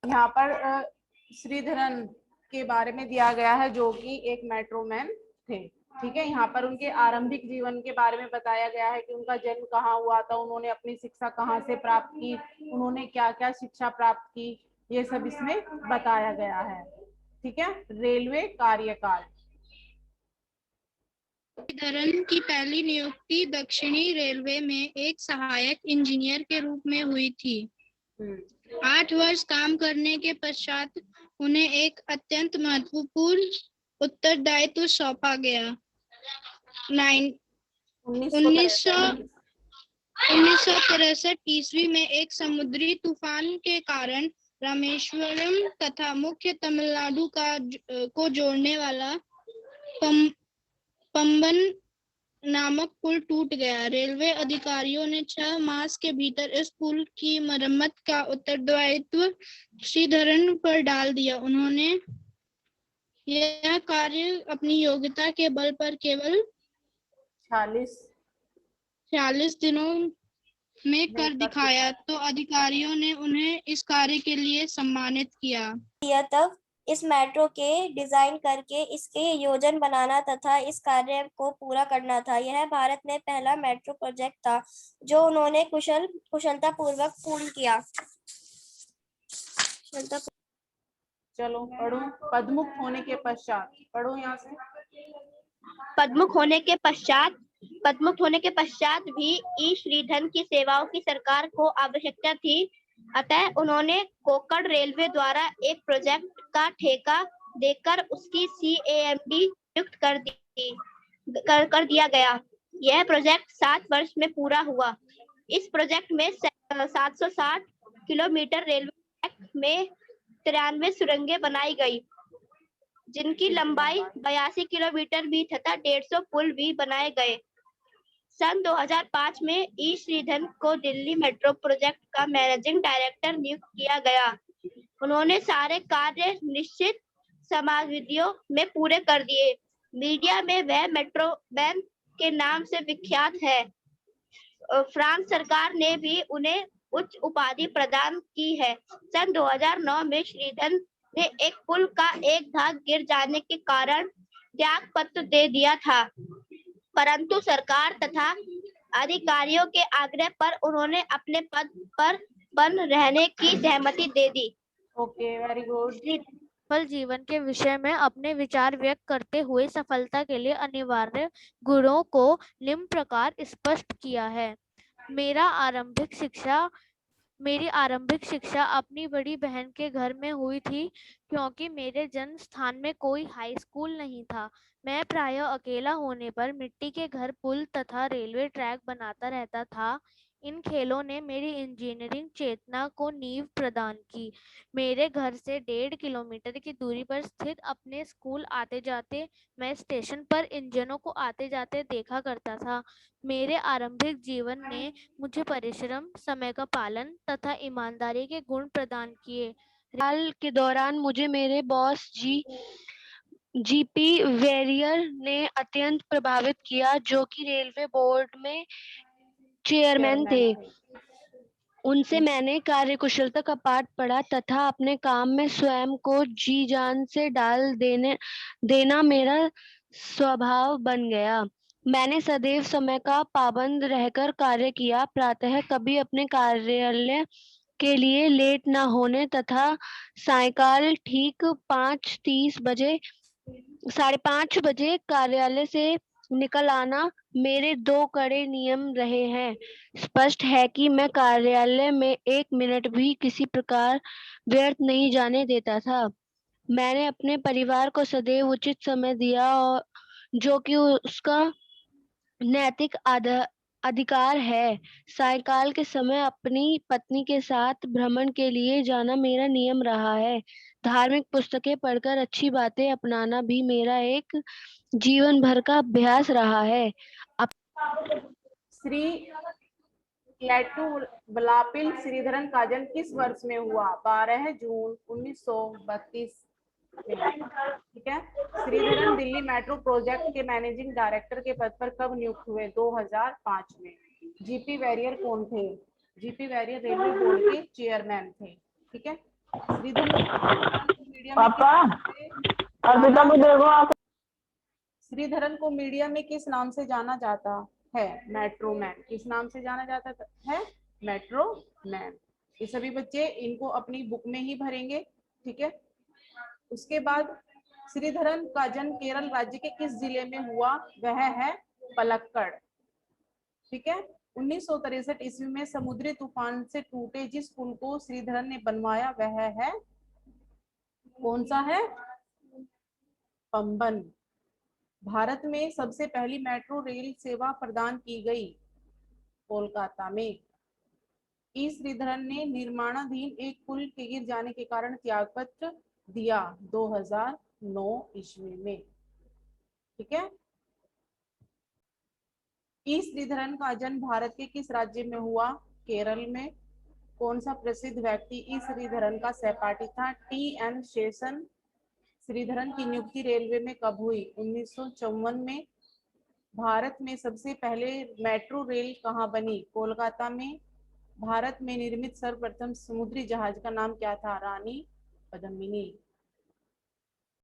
यहाँ पर श्रीधरन के बारे में दिया गया है, जो कि एक मेट्रोमैन थे। ठीक है, यहाँ पर उनके आरंभिक जीवन के बारे में बताया गया है कि उनका जन्म कहाँ हुआ था, उन्होंने अपनी शिक्षा कहाँ से प्राप्त की, उन्होंने क्या क्या शिक्षा प्राप्त की, ये सब इसमें बताया गया है। ठीक है, रेलवे कार्यकाल। श्रीधरन की पहली नियुक्ति दक्षिणी रेलवे में एक सहायक इंजीनियर के रूप में हुई थी। 8 वर्ष काम करने के पश्चात उन्हें एक अत्यंत महत्वपूर्ण उत्तरदायित्व सौंपा गया। 1963 ईस्वी में एक समुद्री तूफान के कारण रामेश्वरम तथा मुख्य तमिलनाडु को जोड़ने वाला पंबन नामक पुल टूट गया। रेलवे अधिकारियों ने 6 मास के भीतर इस पुल की मरम्मत का उत्तरदायित्व श्रीधरन पर डाल दिया। उन्होंने यह कार्य अपनी योग्यता के बल पर केवल 40 दिनों में कर दिखाया, तो अधिकारियों ने उन्हें इस कार्य के लिए सम्मानित किया। तब इस मेट्रो के डिजाइन करके इसके योजना बनाना तथा इस कार्य को पूरा करना था। यह भारत में पहला मेट्रो प्रोजेक्ट था जो उन्होंने कुशलता पूर्वक पूर्ण किया। चलो पढ़ो। पद्मुख होने के पश्चात पढ़ो यहाँ से। पद्मुख होने के पश्चात भी ई श्रीधरन की सेवाओं की सरकार को आवश्यकता थी, अतः उन्होंने कोंकण रेलवे द्वारा एक प्रोजेक्ट का ठेका देकर उसकी CAMD नियुक्त कर दिया गया। यह प्रोजेक्ट 7 वर्ष में पूरा हुआ। इस प्रोजेक्ट में 760 किलोमीटर रेलवे ट्रैक में 93 सुरंगें बनाई गई, जिनकी लंबाई 82 किलोमीटर भी तथा 150 पुल भी बनाए गए। सन 2005 में ई श्रीधरन को दिल्ली मेट्रो प्रोजेक्ट का मैनेजिंग डायरेक्टर नियुक्त किया गया। उन्होंने सारे कार्य निश्चित समयावधियों में पूरे कर दिए। मीडिया में वह मेट्रो मैन के नाम से विख्यात है। फ्रांस सरकार ने भी उन्हें उच्च उपाधि प्रदान की है। सन 2009 में श्रीधरन ने एक पुल का एक भाग गिर जाने के कारण त्याग पत्र दे दिया था, परंतु सरकार तथा अधिकारियों के आग्रह पर उन्होंने अपने पद पर बने रहने की सहमति दे दी। Okay, very good. सफल जीवन के विषय में अपने विचार व्यक्त करते हुए सफलता के लिए अनिवार्य गुणों को निम्न प्रकार स्पष्ट किया है। मेरी आरंभिक शिक्षा अपनी बड़ी बहन के घर में हुई थी, क्योंकि मेरे जन्म स्थान में कोई हाई स्कूल नहीं था। मैं प्रायः अकेला होने पर मिट्टी के घर, पुल तथा रेलवे ट्रैक बनाता रहता था। इन खेलों ने मेरी इंजीनियरिंग चेतना को नींव प्रदान की। मेरे घर से 1.5 किलोमीटर की दूरी पर स्थित अपने स्कूल आते जाते मैं स्टेशन पर इंजनों को आते जाते देखा करता था। मेरे आरंभिक जीवन ने मुझे परिश्रम, समय का पालन तथा ईमानदारी के गुण प्रदान किए। साल के दौरान मुझे मेरे बॉस GP वेरियर ने अत्यंत प्रभावित किया, जो कि रेलवे बोर्ड में चेयरमैन थे। उनसे मैंने कार्यकुशलता का पाठ पढ़ा तथा अपने काम में स्वयं को जी जान से डाल देना मेरा स्वभाव बन गया। मैंने सदैव समय का पाबंद रहकर कार्य किया, प्रातः कभी अपने कार्यालय के लिए लेट न होने तथा सायंकाल ठीक 5:30 बजे कार्यालय से निकल आना मेरे 2 कड़े नियम रहे हैं। स्पष्ट है कि मैं कार्यालय में 1 मिनट भी किसी प्रकार व्यर्थ नहीं जाने देता था। मैंने अपने परिवार को सदैव उचित समय दिया, और जो कि उसका नैतिक अधिकार है। सायंकाल के समय अपनी पत्नी के साथ भ्रमण के लिए जाना मेरा नियम रहा है। धार्मिक पुस्तकें पढ़कर अच्छी बातें अपनाना भी मेरा एक जीवन भर का अभ्यास रहा है। श्री क्लेटुवल्लापिल श्रीधरन का जन्म किस वर्ष में हुआ? 12 जून 1932 में। ठीक है। श्रीधरन दिल्ली मेट्रो प्रोजेक्ट के मैनेजिंग डायरेक्टर के पद पर कब नियुक्त हुए? 2005 में। GP वेरियर कौन थे? GP वेरियर रेलवे बोर्ड के चेयरमैन थे। ठीक है। श्रीधरन को मीडिया में पापा अर्पिता जाना- को देखो आप। श्रीधरन को मीडिया में किस नाम से जाना जाता है? Metro man. किस नाम से जाना जाता है? Metro man. ये सभी बच्चे इनको अपनी बुक में ही भरेंगे, ठीक है। उसके बाद श्रीधरन का जन्म केरल राज्य के किस जिले में हुआ? वह है पलक्कड़, ठीक है। 1963 ईस्वी में समुद्री तूफान से टूटे जिस पुल को श्रीधरन ने बनवाया वह है, कौन सा है? पंबन। भारत में सबसे पहली मेट्रो रेल सेवा प्रदान की गई कोलकाता में। ई श्रीधरन ने निर्माणाधीन एक पुल के गिर जाने के कारण त्यागपत्र दिया 2009 ईस्वी में, ठीक है। ई श्रीधरन का जन्म भारत के किस राज्य में हुआ? केरल में। कौन सा प्रसिद्ध व्यक्ति ई श्रीधरन का सहपाठी था? टी.एन. शेषन। श्रीधरन की नियुक्ति रेलवे में कब हुई? 1954 में। भारत में सबसे पहले मेट्रो रेल कहाँ बनी? कोलकाता में। भारत में निर्मित सर्वप्रथम समुद्री जहाज का नाम क्या था? रानी पद्मिनी।